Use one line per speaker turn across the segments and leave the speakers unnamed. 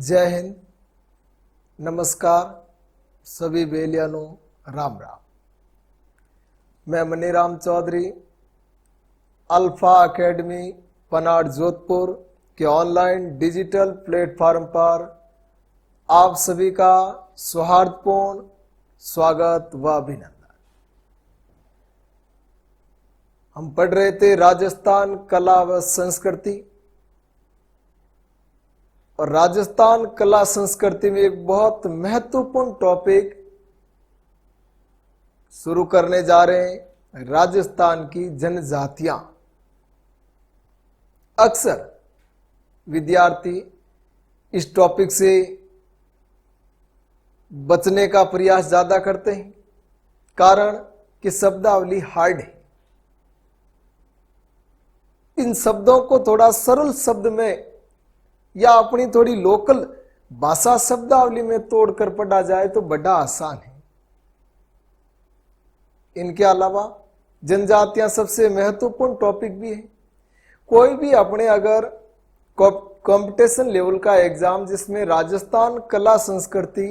जय हिंद, नमस्कार सभी बेलियानों, राम राम। मैं मनीराम चौधरी अल्फा एकेडमी पनाड़ जोधपुर के ऑनलाइन डिजिटल प्लेटफॉर्म पर आप सभी का सौहार्दपूर्ण स्वागत व अभिनंदन। हम पढ़ रहे थे राजस्थान कला व संस्कृति, और राजस्थान कला संस्कृति में एक बहुत महत्वपूर्ण टॉपिक शुरू करने जा रहे हैं, राजस्थान की जनजातियां। अक्सर विद्यार्थी इस टॉपिक से बचने का प्रयास ज्यादा करते हैं, कारण कि शब्दावली हार्ड है। इन शब्दों को थोड़ा सरल शब्द में या अपनी थोड़ी लोकल भाषा शब्दावली में तोड़कर पढ़ा जाए तो बड़ा आसान है। इनके अलावा जनजातियां सबसे महत्वपूर्ण टॉपिक भी है। कोई भी अपने अगर कंपटीशन लेवल का एग्जाम जिसमें राजस्थान कला संस्कृति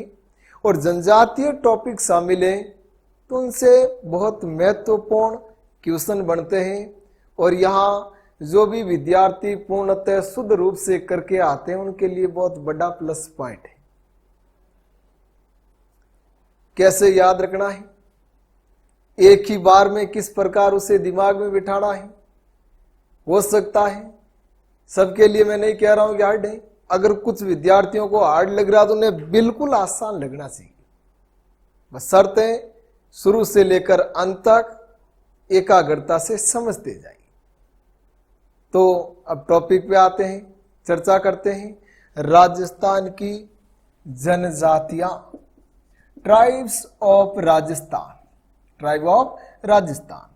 और जनजातीय टॉपिक शामिल है तो उनसे बहुत महत्वपूर्ण क्वेश्चन बनते हैं, और यहाँ जो भी विद्यार्थी पूर्णतः शुद्ध रूप से करके आते हैं उनके लिए बहुत बड़ा प्लस पॉइंट है। कैसे याद रखना है, एक ही बार में किस प्रकार उसे दिमाग में बिठाना है, हो सकता है सबके लिए, मैं नहीं कह रहा हूं कि हार्ड है। अगर कुछ विद्यार्थियों को हार्ड लग रहा तो उन्हें बिल्कुल आसान लगना चाहिए। बस शर्त है शुरू से लेकर अंत तक एकाग्रता से समझते जाए। तो अब टॉपिक पे आते हैं, चर्चा करते हैं। राजस्थान की जनजातियां, tribes of Rajasthan, tribe of Rajasthan.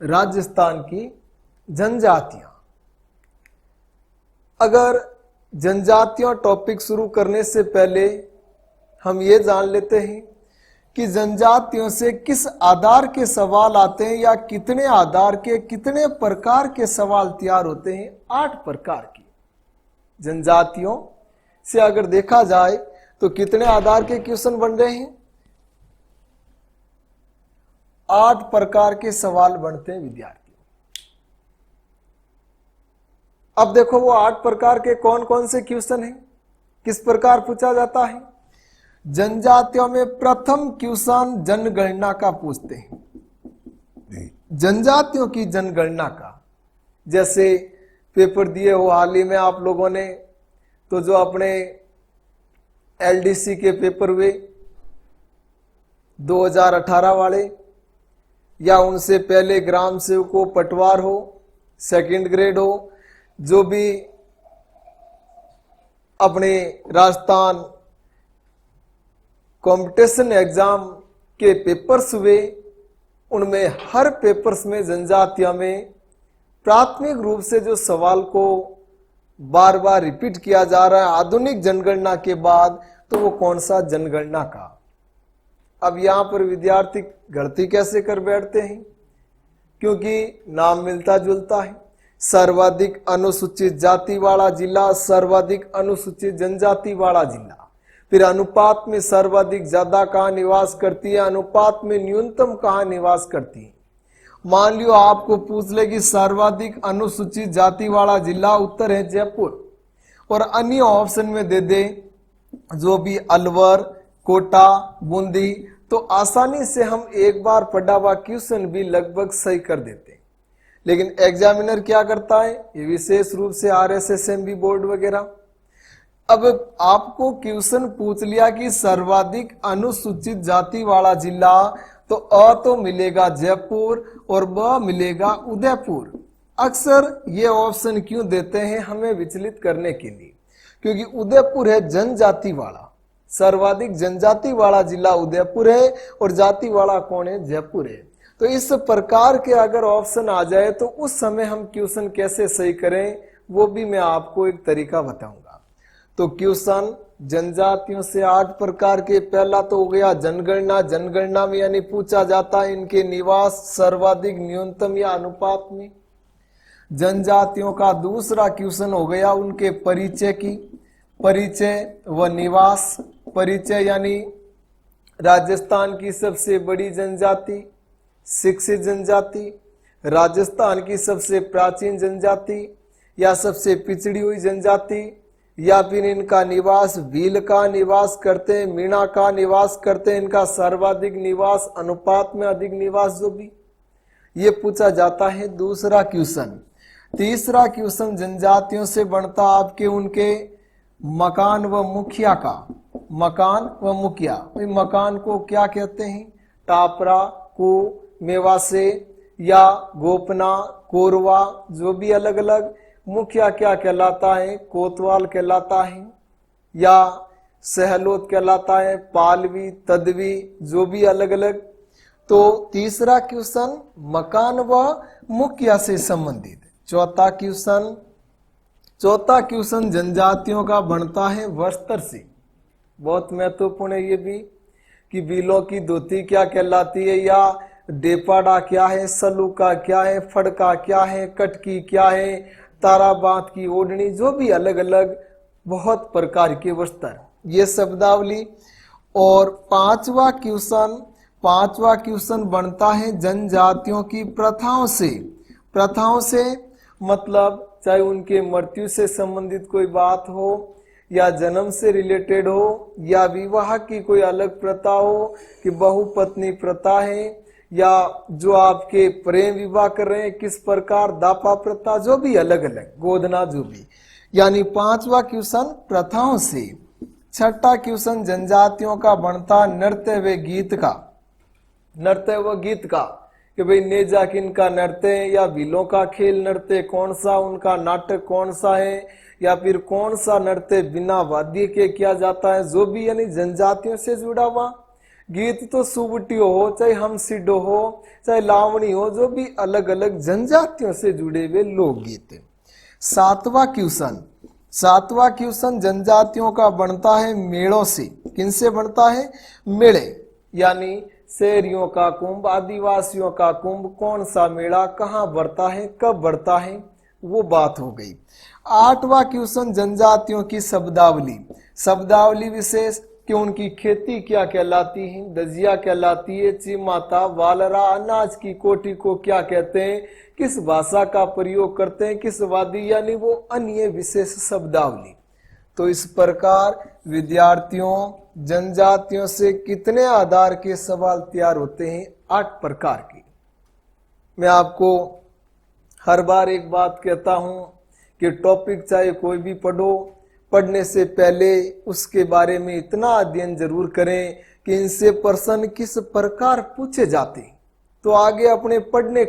Rajasthan की जनजातियां। अगर जनजातियां टॉपिक शुरू करने से पहले हम ये जान लेते हैं कि जनजातियों से किस आधार के सवाल आते हैं, या कितने आधार के कितने प्रकार के सवाल तैयार होते हैं। 8 प्रकार की जनजातियों से अगर देखा जाए तो कितने आधार के क्वेश्चन बन रहे हैं, 8 प्रकार के सवाल बनते हैं विद्यार्थियों। अब देखो वो 8 प्रकार के कौन कौन से क्वेश्चन हैं, किस प्रकार पूछा जाता है। जनजातियों में प्रथम क्वेश्चन जनगणना का पूछते हैं, जनजातियों की जनगणना का। जैसे पेपर दिए हो हाल ही में आप लोगों ने, तो जो अपने एलडीसी के पेपर हुए 2018 वाले, या उनसे पहले ग्राम सेवक हो, पटवार हो, सेकंड ग्रेड हो, जो भी अपने राजस्थान कंपटीशन एग्जाम के पेपर्स हुए, उनमें हर पेपर्स में जनजातियों में प्राथमिक रूप से जो सवाल को बार बार रिपीट किया जा रहा है आधुनिक जनगणना के बाद, तो वो कौन सा जनगणना का। अब यहां पर विद्यार्थी गलती कैसे कर बैठते हैं, क्योंकि नाम मिलता जुलता है। सर्वाधिक अनुसूचित जाति वाला जिला, सर्वाधिक अनुसूचित जनजाति वाला जिला, फिर अनुपात में सर्वाधिक ज्यादा कहां निवास करती है, अनुपात में न्यूनतम कहां निवास करती है। मान लियो आपको पूछ ले कि सर्वाधिक अनुसूचित जाति वाला जिला उत्तर है जयपुर, और अन्य ऑप्शन में दे दे जो भी अलवर, कोटा, बूंदी, तो आसानी से हम एक बार पढ़ा हुआ क्वेश्चन भी लगभग सही कर देते हैं। लेकिन एग्जामिनर क्या करता है, ये विशेष रूप से RSSMB बोर्ड वगैरह, अब आपको क्वेश्चन पूछ लिया कि सर्वाधिक अनुसूचित जाति वाला जिला, तो अ तो मिलेगा जयपुर और ब मिलेगा उदयपुर। अक्सर ये ऑप्शन क्यों देते हैं, हमें विचलित करने के लिए, क्योंकि उदयपुर है जनजाति वाला, सर्वाधिक जनजाति वाला जिला उदयपुर है, और जाति वाला कौन है, जयपुर है। तो इस प्रकार के अगर ऑप्शन आ जाए तो उस समय हम क्वेश्चन कैसे सही करें, वो भी मैं आपको एक तरीका बताऊंगा। तो क्वेश्चन जनजातियों से 8 प्रकार के, पहला तो हो गया जनगणना। जनगणना में यानी पूछा जाता है इनके निवास सर्वाधिक, न्यूनतम या अनुपात में। जनजातियों का दूसरा क्वेश्चन हो गया उनके परिचय की, परिचय व निवास। परिचय यानी राजस्थान की सबसे बड़ी जनजाति, शिक्षित जनजाति, राजस्थान की सबसे प्राचीन जनजाति या सबसे पिछड़ी हुई जनजाति, या फिर इनका निवास भील का निवास करते हैं, मीणा का निवास करते हैं, इनका सर्वाधिक निवास अनुपात में अधिक निवास, जो भी ये पूछा जाता है दूसरा क्वेश्चन। तीसरा क्वेश्चन जनजातियों से बनता आपके उनके मकान व मुखिया का। मकान व मुखिया, मकान को क्या कहते हैं? टापरा, को, मेवासे या गोपना, कोरवा, जो भी अलग अलग। मुखिया क्या कहलाता है? कोतवाल कहलाता है या सहलोत कहलाता है, पालवी, तदवी, जो भी अलग अलग। तो तीसरा क्वेश्चन मकान व मुखिया से संबंधित। चौथा क्वेश्चन जनजातियों का बनता है वस्त्र से। बहुत महत्वपूर्ण है ये भी कि बीलों की धोती क्या कहलाती है, या डेपाड़ा क्या है, सलूका क्या है, फड़का क्या है, कटकी क्या है, ताराबात की ओढ़नी, जो भी अलग अलग बहुत प्रकार के वस्त्र, ये शब्दावली। और पांचवा क्वेश्चन बनता है जनजातियों की प्रथाओं से। प्रथाओं से मतलब चाहे उनके मृत्यु से संबंधित कोई बात हो, या जन्म से रिलेटेड हो, या विवाह की कोई अलग प्रथा हो कि बहुपत्नी प्रथा है, या जो आपके प्रेम विवाह कर रहे हैं किस प्रकार, दापा प्रथा, जो भी अलग अलग, गोदना, जो भी। यानी पांचवा क्वेश्चन प्रथाओं से। छठा क्वेश्चन जनजातियों का बनता नृत्य व गीत का। नृत्य व गीत का कि भाई नेजा किनका नृत्य है, या भीलों का खेल नृत्य कौन सा, उनका नाटक कौन सा है, या फिर कौन सा नृत्य बिना वाद्य के किया जाता है, जो भी यानी जनजातियों से जुड़ा हुआ। गीत तो सुबटियो हो, चाहे हमसिडो हो, चाहे लावणी हो, जो भी अलग अलग जनजातियों से जुड़े हुए लोकगीत। सातवां क्वेश्चन जनजातियों का बनता है मेलों से। किनसे बनता है? मेले, यानी शहरियों का कुंभ, आदिवासियों का कुंभ, कौन सा मेला कहाँ बढ़ता है, कब बढ़ता है, वो बात हो गई। आठवां क्वेश्चन जनजातियों की शब्दावली। शब्दावली विशेष कि उनकी खेती क्या कहलाती है, दजिया कहलाती है, चिमाता, वालरा, अनाज की कोठी को क्या कहते हैं, किस भाषा का प्रयोग करते हैं, किस वादी, यानी वो अन्य विशेष शब्दावली। तो इस प्रकार विद्यार्थियों जनजातियों से कितने आधार के सवाल तैयार होते हैं? 8 प्रकार के। मैं आपको हर बार एक बात कहता हूं कि टॉपिक चाहे कोई भी पढ़ने से पहले उसके बारे में इतना अध्ययन जरूर करें कि इनसे प्रश्न किस प्रकार पूछे जाते हैं, तो आगे अपने पढ़ने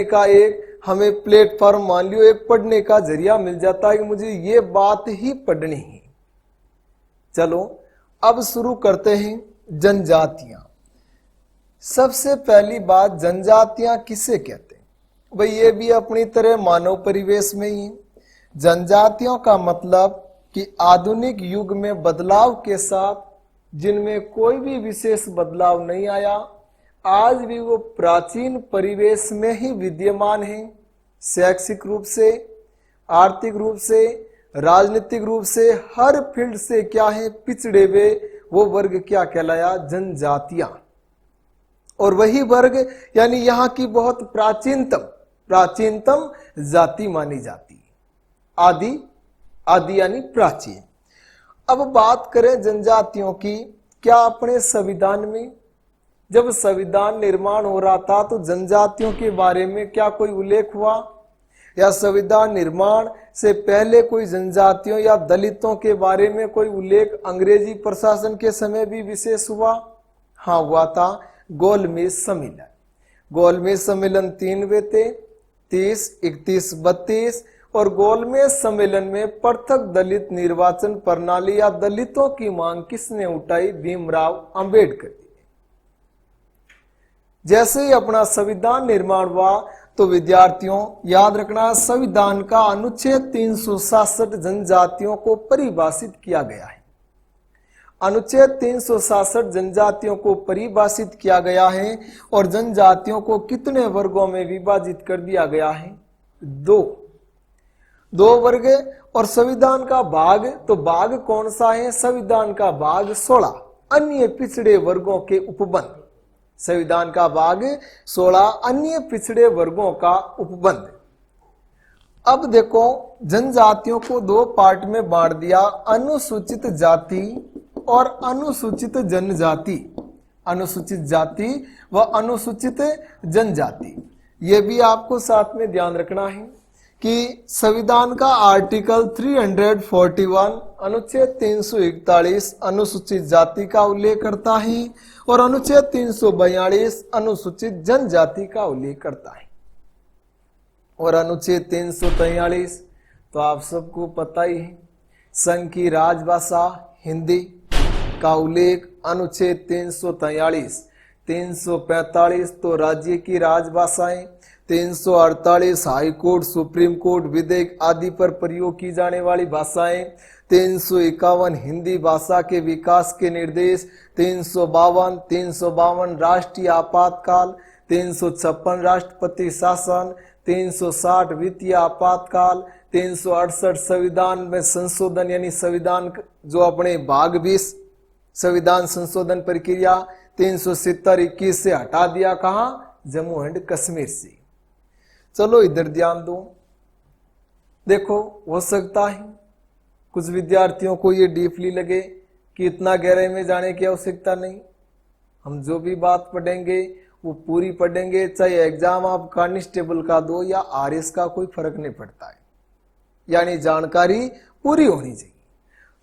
का एक हमें प्लेटफॉर्म, मान लियो एक पढ़ने का जरिया मिल जाता है कि मुझे ये बात ही पढ़नी है। चलो अब शुरू करते हैं जनजातियां। सबसे पहली बात, जनजातियां किसे कहते हैं? भाई ये भी अपनी तरह मानव परिवेश में ही। जनजातियों का मतलब कि आधुनिक युग में बदलाव के साथ जिनमें कोई भी विशेष बदलाव नहीं आया, आज भी वो प्राचीन परिवेश में ही विद्यमान है। शैक्षिक रूप से, आर्थिक रूप से, राजनीतिक रूप से, हर फील्ड से क्या है, पिछड़े हुए वो वर्ग क्या कहलाया? जनजातियां। और वही वर्ग यानी यहाँ की बहुत प्राचीनतम जाति मानी जाती है। आदि यानी प्राचीन। अब बात करें जनजातियों की, क्या अपने संविधान में जब संविधान निर्माण हो रहा था तो जनजातियों के बारे में क्या कोई उल्लेख हुआ, या संविधान निर्माण से पहले कोई जनजातियों या दलितों के बारे में कोई उल्लेख अंग्रेजी प्रशासन के समय भी विशेष हुआ? हाँ, हुआ था। गोलमेज सम्मेलन 3 हुए थे, 30, 31, 32। और गोलमेज सम्मेलन में पृथक दलित निर्वाचन प्रणाली या दलितों की मांग किसने उठाई? भीमराव अंबेडकर। जैसे ही अपना संविधान निर्माण हुआ तो विद्यार्थियों याद रखना, संविधान का अनुच्छेद 366 जनजातियों को परिभाषित किया गया है। अनुच्छेद 366 जनजातियों को परिभाषित किया गया है और जनजातियों को कितने वर्गों में विभाजित कर दिया गया है? दो वर्ग। और संविधान का भाग, तो भाग कौन सा है? संविधान का भाग 16 अन्य पिछड़े वर्गों के उपबंध। संविधान का भाग 16 अन्य पिछड़े वर्गों का उपबंध। अब देखो, जनजातियों को दो पार्ट में बांट दिया, अनुसूचित जाति और अनुसूचित जनजाति। अनुसूचित जाति व अनुसूचित जनजाति, ये भी आपको साथ में ध्यान रखना है कि संविधान का आर्टिकल 341 अनुच्छेद 341 अनुसूचित जाति का उल्लेख करता है और अनुच्छेद 342 अनुसूचित जनजाति का उल्लेख करता है। और अनुच्छेद 343 तो आप सबको पता ही है, संघ की राजभाषा हिंदी का उल्लेख अनुच्छेद 343। 345 तो राज्य की राजभाषाएं, 348 हाई कोर्ट, सुप्रीम कोर्ट, विधेयक आदि पर प्रयोग की जाने वाली भाषाएं, 351 हिंदी भाषा के विकास के निर्देश, 352 राष्ट्रीय आपातकाल, 356 राष्ट्रपति शासन, 360 वित्तीय आपातकाल, 368 संविधान में संशोधन यानी संविधान जो अपने भाग 20 संविधान संशोधन प्रक्रिया, 370 21 से हटा दिया, कहा? जम्मू एंड कश्मीर से। चलो इधर ध्यान दो। देखो, हो सकता है कुछ विद्यार्थियों को ये डीपली लगे कि इतना गहराई में जाने की आवश्यकता नहीं, हम जो भी बात पढ़ेंगे वो पूरी पढ़ेंगे, चाहे एग्जाम आप कांस्टेबल का दो या आरएस का, कोई फर्क नहीं पड़ता है, यानी जानकारी पूरी होनी चाहिए।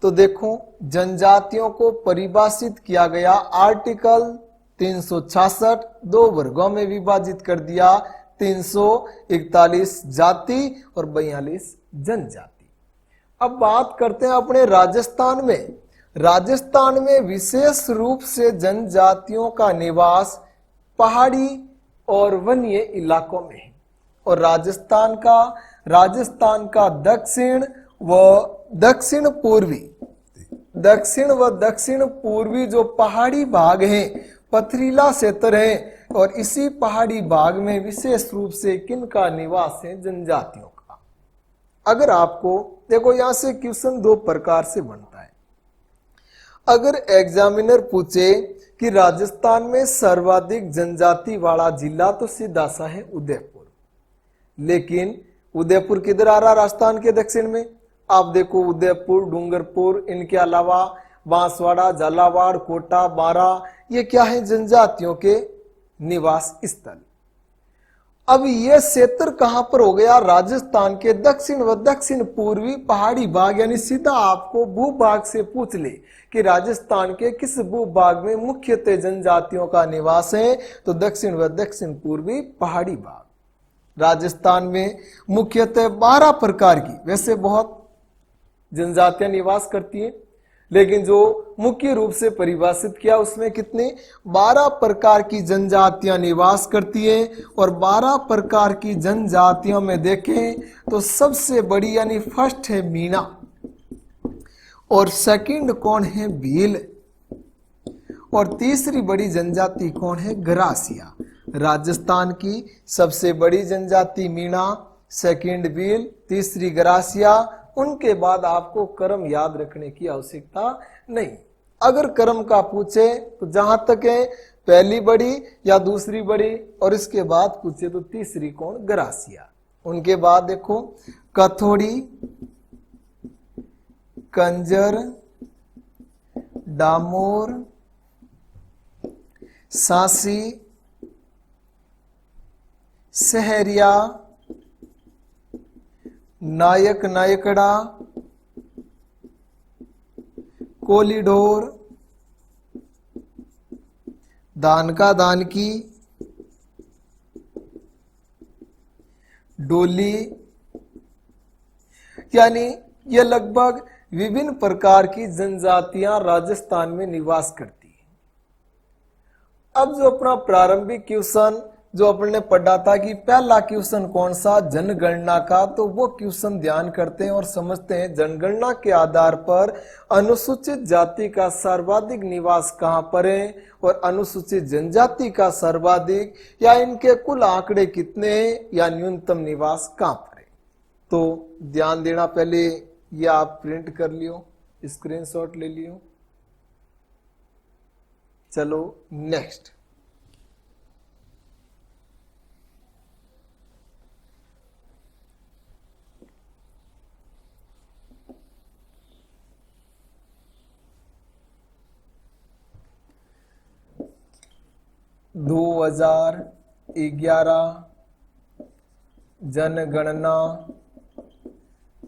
तो देखो, जनजातियों को परिभाषित किया गया आर्टिकल 366 दो वर्गों में विभाजित कर दिया, 341 जाति और 42 जनजाति। अब बात करते हैं अपने राजस्थान में। राजस्थान में विशेष रूप से जनजातियों का निवास पहाड़ी और वन्य इलाकों में है। और राजस्थान का दक्षिण व दक्षिण पूर्वी जो पहाड़ी भाग है, पथरीला क्षेत्र है, और इसी पहाड़ी भाग में विशेष रूप से किनका निवास है? जनजातियों का। अगर आपको देखो, यहां से क्वेश्चन दो प्रकार से बनता है। अगर एग्जामिनर पूछे कि राजस्थान में सर्वाधिक जनजाति वाला जिला, तो सीधा सा है उदयपुर। लेकिन उदयपुर किधर आ रहा? राजस्थान के दक्षिण में। आप देखो, उदयपुर, डूंगरपुर, इनके अलावा बांसवाड़ा, झालावाड़, कोटा, बारा, ये क्या है? जनजातियों के निवास स्थल। अब ये क्षेत्र कहां पर हो गया? राजस्थान के दक्षिण व दक्षिण पूर्वी पहाड़ी भाग, यानी सीधा आपको भूभाग से पूछ ले कि राजस्थान के किस भूभाग में मुख्यतः जनजातियों का निवास है, तो दक्षिण व दक्षिण पूर्वी पहाड़ी भाग। राजस्थान में मुख्यतः 12 प्रकार की, वैसे बहुत जनजातियां निवास करती हैं, लेकिन जो मुख्य रूप से परिभाषित किया उसमें कितने? 12 प्रकार की जनजातियां निवास करती हैं। और 12 प्रकार की जनजातियों में देखें तो सबसे बड़ी यानी फर्स्ट है मीणा, और सेकंड कौन है? भील, और तीसरी बड़ी जनजाति कौन है? गरासिया। राजस्थान की सबसे बड़ी जनजाति मीणा, सेकंड भील, तीसरी गरासिया। उनके बाद आपको क्रम याद रखने की आवश्यकता नहीं। अगर क्रम का पूछे तो जहां तक है पहली बड़ी या दूसरी बड़ी, और इसके बाद पूछे तो तीसरी कौन? गरासिया। उनके बाद देखो, कथोड़ी, कंजर, डामोर, सांसी, सहरिया, नायक नायकड़ा, कोलिडोर, दानका दानकी, डोली, यानी ये लगभग विभिन्न प्रकार की जनजातियां राजस्थान में निवास करती हैं। अब जो अपना प्रारंभिक क्वेश्चन जो अपन ने पढ़ा था कि पहला क्वेश्चन कौन सा, जनगणना का, तो वो क्वेश्चन ध्यान करते हैं और समझते हैं जनगणना के आधार पर अनुसूचित जाति का सर्वाधिक निवास कहां पर है और अनुसूचित जनजाति का सर्वाधिक या इनके कुल आंकड़े कितने हैं या न्यूनतम निवास कहां पर है। तो ध्यान देना, पहले ये आप प्रिंट कर लियो, स्क्रीनशॉट ले लियो। चलो नेक्स्ट, दो 2011 जनगणना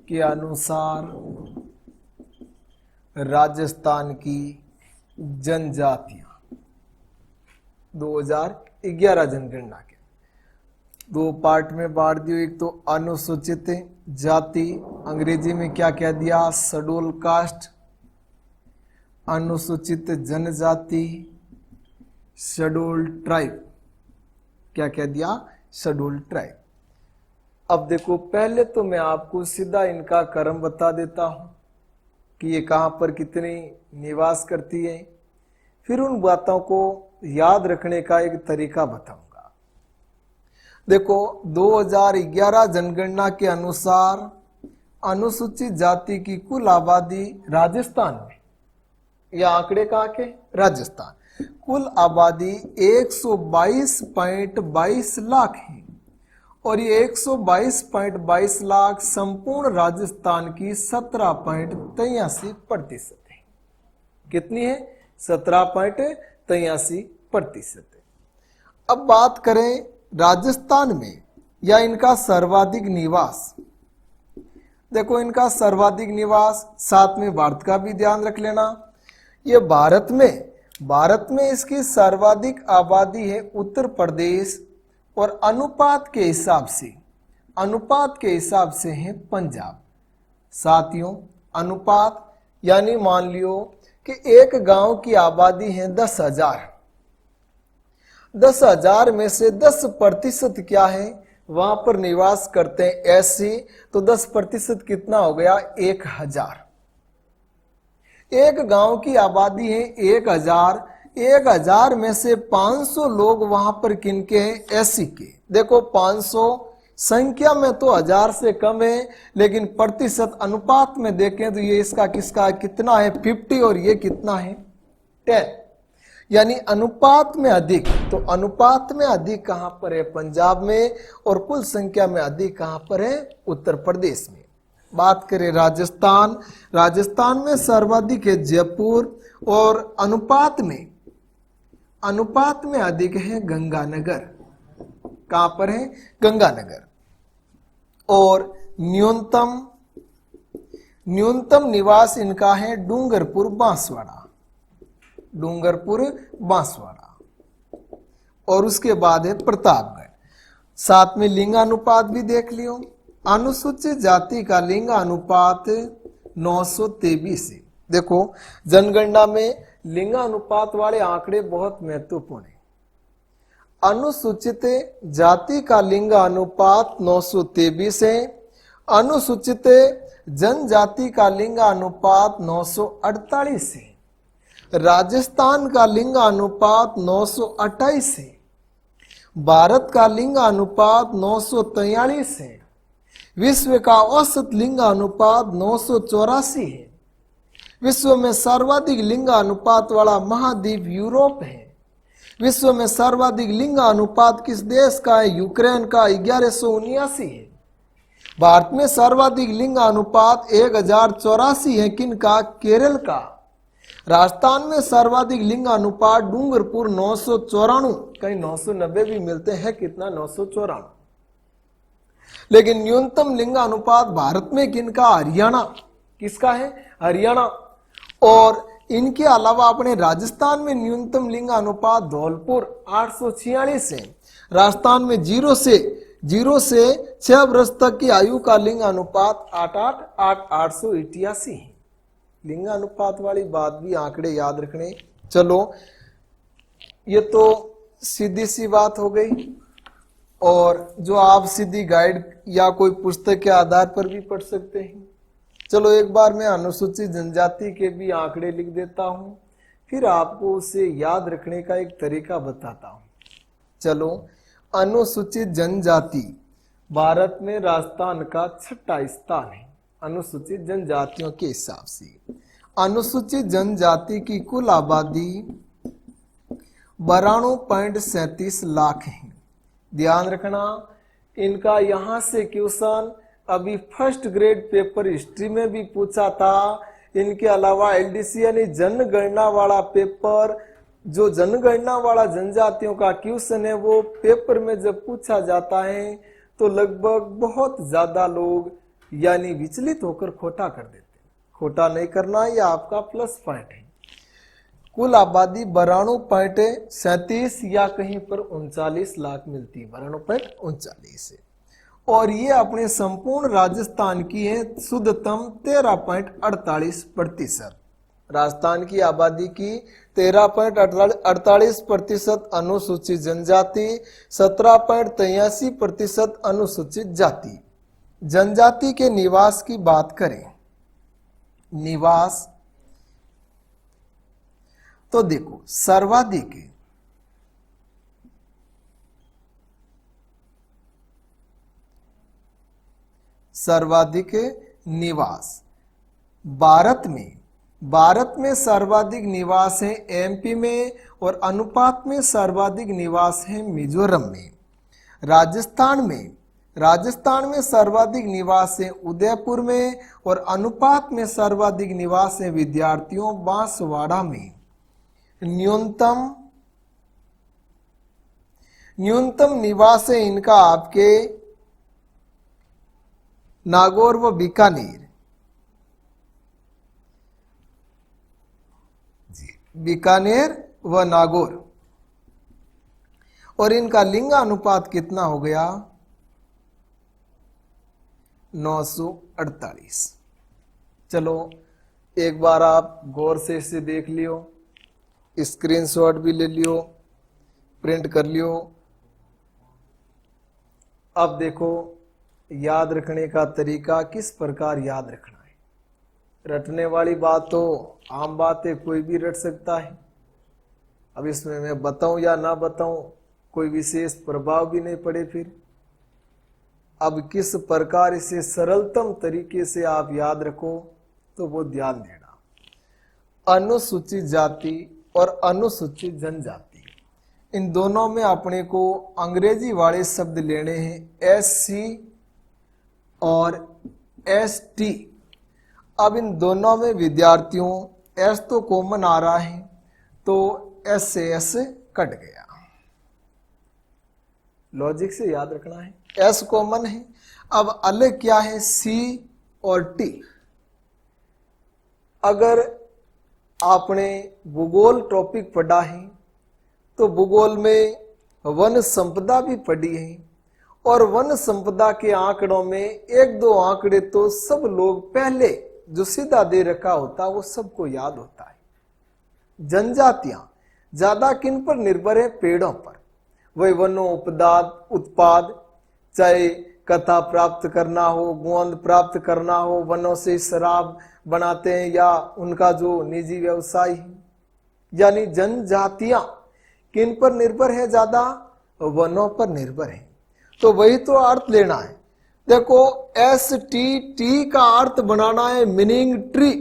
के अनुसार राजस्थान की जनजातियां, 2011 जनगणना के दो पार्ट में बांट दियो। एक तो अनुसूचित जाति, अंग्रेजी में क्या कह दिया, शेड्यूल कास्ट, अनुसूचित जनजाति, शेड्यूल ट्राइब, क्या कह दिया, शेड्यूल ट्राइब। अब देखो, पहले तो मैं आपको सीधा इनका क्रम बता देता हूं कि ये कहां पर कितनी निवास करती है, फिर उन बातों को याद रखने का एक तरीका बताऊंगा। देखो, 2011 जनगणना के अनुसार अनुसूचित जाति की कुल आबादी राजस्थान में, ये आंकड़े कहां के, राजस्थान, कुल आबादी 122.22 लाख है और ये 122.22 लाख संपूर्ण राजस्थान की 17.83% है। कितनी है, 17.83% है। अब बात करें राजस्थान में या इनका सर्वाधिक निवास, देखो इनका सर्वाधिक निवास, साथ में भारत का भी ध्यान रख लेना। ये भारत में इसकी सर्वाधिक आबादी है उत्तर प्रदेश और अनुपात के हिसाब से है पंजाब। साथियों, अनुपात यानी मान लियो कि एक गांव की आबादी है 10,000, 10,000 में से 10% क्या है, वहां पर निवास करते हैं एससी, तो 10% कितना हो गया, 1,000। एक गांव की आबादी है 1,000, 1,000 में से 500 लोग वहां पर किनके हैं, एससी के। देखो 500 संख्या में तो 1000 से कम है, लेकिन प्रतिशत अनुपात में देखें तो ये इसका किसका कितना है, 50, और ये कितना है, 10, यानी अनुपात में अधिक। तो अनुपात में अधिक कहां पर है, पंजाब में, और कुल संख्या में अधिक कहां पर है, उत्तर प्रदेश में। बात करें राजस्थान, राजस्थान में सर्वाधिक है जयपुर और अनुपात में अधिक है गंगानगर। कहां पर है, गंगानगर। और न्यूनतम निवास इनका है डूंगरपुर बांसवाड़ा, और उसके बाद है प्रतापगढ़। साथ में लिंगानुपात भी देख लियो, अनुसूचित जाति का लिंगानुपात 923 है। देखो जनगणना में लिंगानुपात वाले आंकड़े बहुत महत्वपूर्ण है। अनुसूचित जाति का लिंगानुपात 923 है, अनुसूचित जनजाति का लिंगानुपात 948 है, राजस्थान का लिंगानुपात 928 है, भारत का लिंगानुपात 943 है, विश्व का औसत लिंगानुपात 984 है। विश्व में सर्वाधिक लिंगानुपात वाला महाद्वीप यूरोप है। विश्व में सर्वाधिक लिंगानुपात किस देश का है, यूक्रेन का 1179 है। भारत में सर्वाधिक लिंगानुपात 1084 है, किन का, केरल का। राजस्थान में सर्वाधिक लिंगानुपात डूंगरपुर 994, कहीं 990 भी मिलते हैं, कितना, 994। लेकिन न्यूनतम लिंगानुपात भारत में किनका, हरियाणा, किसका है, हरियाणा। और इनके अलावा अपने राजस्थान में न्यूनतम लिंगानुपात धौलपुर 846 है। राजस्थान में 0 से 6 वर्ष तक की आयु का लिंगानुपात 888 है। लिंगानुपात वाली बात भी आंकड़े याद रखने। चलो, ये तो सीधी सी बात हो गई। और जो आप सीधी गाइड या कोई पुस्तक के आधार पर भी पढ़ सकते हैं। चलो एक बार मैं अनुसूचित जनजाति के भी आंकड़े लिख देता हूं, फिर आपको उसे याद रखने का एक तरीका बताता हूं। चलो, अनुसूचित जनजाति भारत में राजस्थान का 6वां स्थान है अनुसूचित जनजातियों के हिसाब से। अनुसूचित जनजाति की कुल आबादी 92.37 लाख है। ध्यान रखना, इनका यहां से क्वेश्चन अभी फर्स्ट ग्रेड पेपर हिस्ट्री में भी पूछा था। इनके अलावा एलडीसी यानी जनगणना वाला पेपर, जो जनगणना वाला जनजातियों का क्वेश्चन है, वो पेपर में जब पूछा जाता है तो लगभग बहुत ज्यादा लोग यानी विचलित होकर खोटा कर देते हैं। खोटा नहीं करना, यह आपका प्लस पॉइंट है। कुल आबादी 92.37 या कहीं पर 39 लाख मिलती है, 92.39 है। और ये अपने संपूर्ण राजस्थान की है शुद्धतम 13.48%। राजस्थान की आबादी की 13.48% अनुसूचित जनजाति, 17.83% अनुसूचित जाति। जनजाति के निवास की बात करें, निवास तो देखो सर्वाधिक निवास भारत में सर्वाधिक निवास है एमपी में, और अनुपात में सर्वाधिक निवास है मिजोरम में। राजस्थान में सर्वाधिक निवास है उदयपुर में, और अनुपात में सर्वाधिक निवास है विद्यार्थियों बांसवाड़ा में। न्यूनतम निवास है इनका आपके नागौर व बीकानेर। बीकानेर व नागौर। और इनका लिंग अनुपात कितना हो गया? 948। चलो एक बार आप गौर से इसे देख लियो, स्क्रीनशॉट भी ले लियो, प्रिंट कर लियो। अब देखो याद रखने का तरीका, किस प्रकार याद रखना है। रटने वाली बात तो आम बात है, कोई भी रट सकता है। अब इसमें मैं बताऊं या ना बताऊं कोई विशेष प्रभाव भी नहीं पड़े। फिर अब किस प्रकार इसे सरलतम तरीके से आप याद रखो, तो वो ध्यान देना। अनुसूचित जाति और अनुसूचित जनजाति, इन दोनों में अपने को अंग्रेजी वाले शब्द लेने हैं, एससी और एसटी। अब इन दोनों में विद्यार्थियों एस तो कॉमन आ रहा है, तो एस से एस कट गया। लॉजिक से याद रखना है, एस कॉमन है। अब अलग क्या है? सी और टी। अगर आपने भूगोल टॉपिक पढ़ा है तो भूगोल में वन संपदा भी पढ़ी है, और वन संपदा के आंकड़ों में एक दो आंकड़े तो सब लोग पहले जो सीधा दे रखा होता है वो सबको याद होता है। जनजातियां ज्यादा किन पर निर्भर है? पेड़ों पर। वही वनों उत्पाद, चाहे कथा प्राप्त करना हो, गोंद प्राप्त करना हो, वनों से शराब बनाते हैं, या उनका जो निजी व्यवसाय है। यानी जनजातियां किन पर निर्भर है? ज्यादा वनों पर निर्भर है। तो वही तो अर्थ लेना है। देखो एस टी का अर्थ बनाना है मीनिंग ट्री।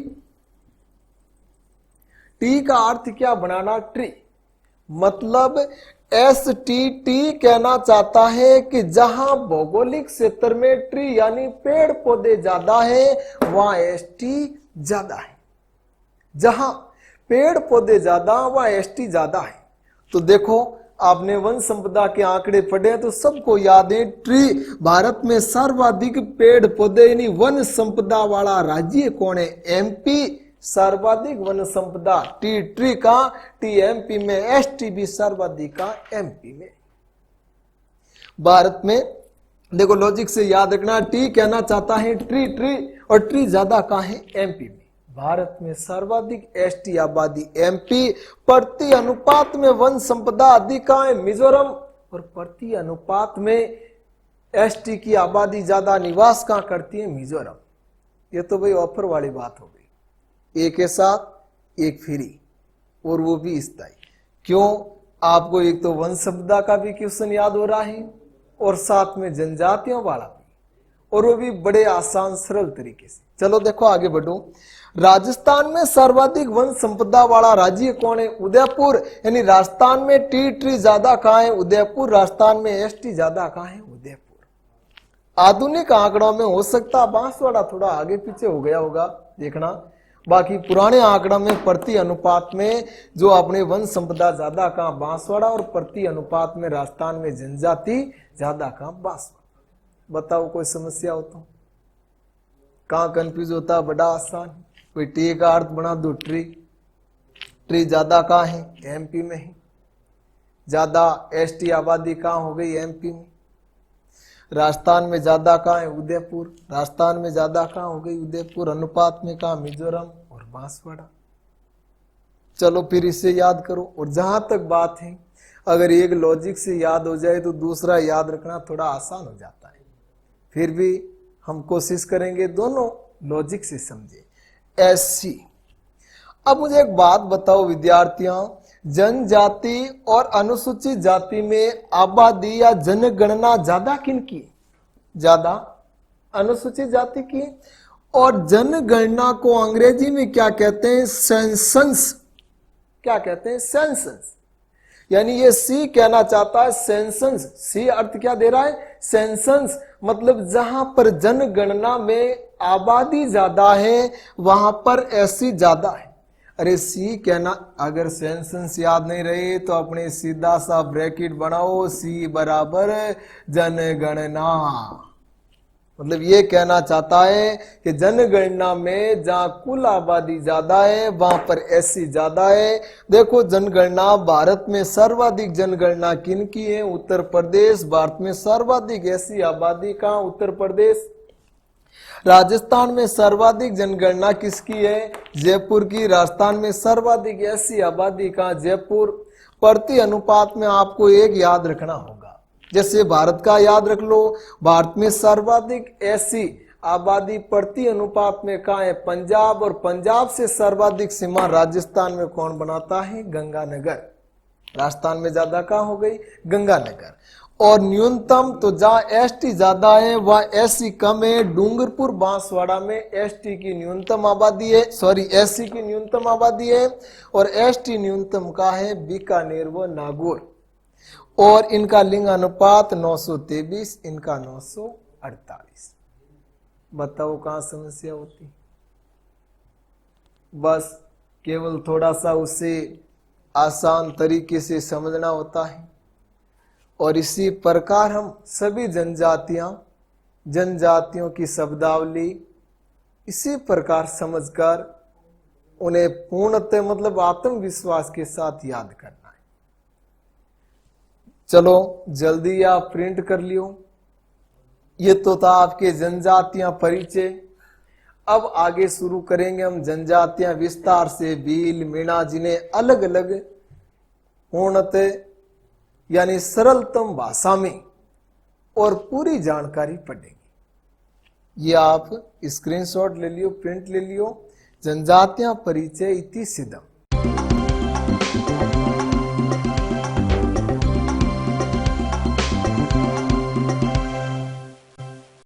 टी का अर्थ क्या बनाना? ट्री। मतलब एस टी कहना चाहता है कि जहां भौगोलिक क्षेत्र में ट्री यानी पेड़ पौधे ज्यादा है वहां एस टी ज्यादा है। जहां पेड़ पौधे ज्यादा वहां एस टी ज्यादा है। तो देखो आपने वन संपदा के आंकड़े पढ़े तो सबको याद है, ट्री भारत में सर्वाधिक पेड़ पौधे यानी वन संपदा वाला राज्य कौन है? एमपी। सर्वाधिक वन संपदा ट्री का टीएमपी में, एसटी भी सर्वाधिक का एमपी में। भारत में देखो लॉजिक से याद रखना, टी कहना चाहता है ट्री, और ट्री ज्यादा कहां है? एमपी में। भारत में सर्वाधिक एसटी आबादी एमपी, प्रति अनुपात में वन संपदा अधिक है मिजोरम, और प्रति अनुपात में एसटी की आबादी ज्यादा निवास कहाँ करती है? मिजोरम। ये तो भाई ऑफर वाली बात हो गई, एक के साथ एक फ्री, और वो भी स्थायी। क्यों? आपको एक तो वन सभ्यता का भी क्वेश्चन याद हो रहा है और साथ में जनजातियों वाला भी, और वो भी बड़े आसान सरल तरीके से। चलो देखो आगे बढ़ो। राजस्थान में सर्वाधिक वन संपदा वाला राज्य कौन है? उदयपुर। यानी राजस्थान में टी ज्यादा कहाँ है? उदयपुर। राजस्थान में एसटी ज्यादा कहाँ है? उदयपुर। आधुनिक आंकड़ों में हो सकता बांसवाड़ा थोड़ा आगे पीछे हो गया होगा, देखना। बाकी पुराने आंकड़ा में प्रति अनुपात में जो अपने वन संपदा ज्यादा कहाँ? बांसवाड़ा। और प्रति अनुपात में राजस्थान में जनजाति ज्यादा कहाँ? बांसवाड़ा। बताओ कोई समस्या हो तो? कहाँ कंफ्यूज होता? बड़ा आसान। कोई टी का अर्थ बना दो ट्री। ट्री ज्यादा कहाँ है? एमपी में है। ज्यादा एसटी आबादी कहाँ हो गई? एमपी में। राजस्थान में ज्यादा कहाँ है? उदयपुर। राजस्थान में ज्यादा कहाँ हो गई? उदयपुर। अनुपात में कहाँ? मिजोरम और बांसवाड़ा। चलो फिर इसे याद करो। और जहां तक बात है, अगर एक लॉजिक से याद हो जाए तो दूसरा याद रखना थोड़ा आसान हो जाता है। फिर भी हम कोशिश करेंगे दोनों लॉजिक से समझे। एससी। अब मुझे एक बात बताओ विद्यार्थियों, जनजाति और अनुसूचित जाति में आबादी या जनगणना ज्यादा किनकी? ज्यादा अनुसूचित जाति की। और जनगणना को अंग्रेजी में क्या कहते हैं? सेंसस। क्या कहते हैं? सेंसस। यानी ये सी कहना चाहता है सेंसस। सी अर्थ क्या दे रहा है? सेंसस। मतलब जहां पर जनगणना में आबादी ज्यादा है वहां पर एससी ज्यादा है। अरे सी कहना, अगर सेंसस याद नहीं रहे तो अपने सीधा सा ब्रैकेट बनाओ, सी बराबर जनगणना। मतलब ये कहना चाहता है कि जनगणना में जहां कुल आबादी ज्यादा है वहां पर एससी ज्यादा है। देखो जनगणना, भारत में सर्वाधिक जनगणना किन की है? उत्तर प्रदेश। भारत में सर्वाधिक एससी आबादी कहां? उत्तर प्रदेश। राजस्थान में सर्वाधिक जनगणना किसकी है? जयपुर की। राजस्थान में सर्वाधिक एससी आबादी कहां? जयपुर। प्रति अनुपात में आपको एक याद रखना होगा, जैसे भारत का याद रख लो। भारत में सर्वाधिक एससी आबादी प्रति अनुपात में कहां है? पंजाब। और पंजाब से सर्वाधिक सीमा राजस्थान में कौन बनाता है? गंगानगर। राजस्थान में ज्यादा कहां हो गई? गंगानगर। और न्यूनतम तो जहां एसटी ज्यादा है वह एससी कम है। डूंगरपुर बांसवाड़ा में एसटी की न्यूनतम आबादी है, सॉरी एससी की न्यूनतम आबादी है। और एसटी न्यूनतम का है बीकानेर व नागौर। और इनका लिंग अनुपात 923, इनका 948। बताओ कहां समस्या होती? बस केवल थोड़ा सा उसे आसान तरीके से समझना होता है। और इसी प्रकार हम सभी जनजातियों की शब्दावली इसी प्रकार समझकर उन्हें पूर्णतः मतलब आत्मविश्वास के साथ याद करना है। चलो जल्दी आप प्रिंट कर लियो। ये तो था आपके जनजातियां परिचय। अब आगे शुरू करेंगे हम जनजातियां विस्तार से। भील, मीणा, जिन्हें अलग अलग पूर्णतः यानी सरलतम भाषा में और पूरी जानकारी पढ़ेंगे। ये आप स्क्रीनशॉट ले लियो, प्रिंट ले लियो। जनजातियां परिचय इति सिद्धम।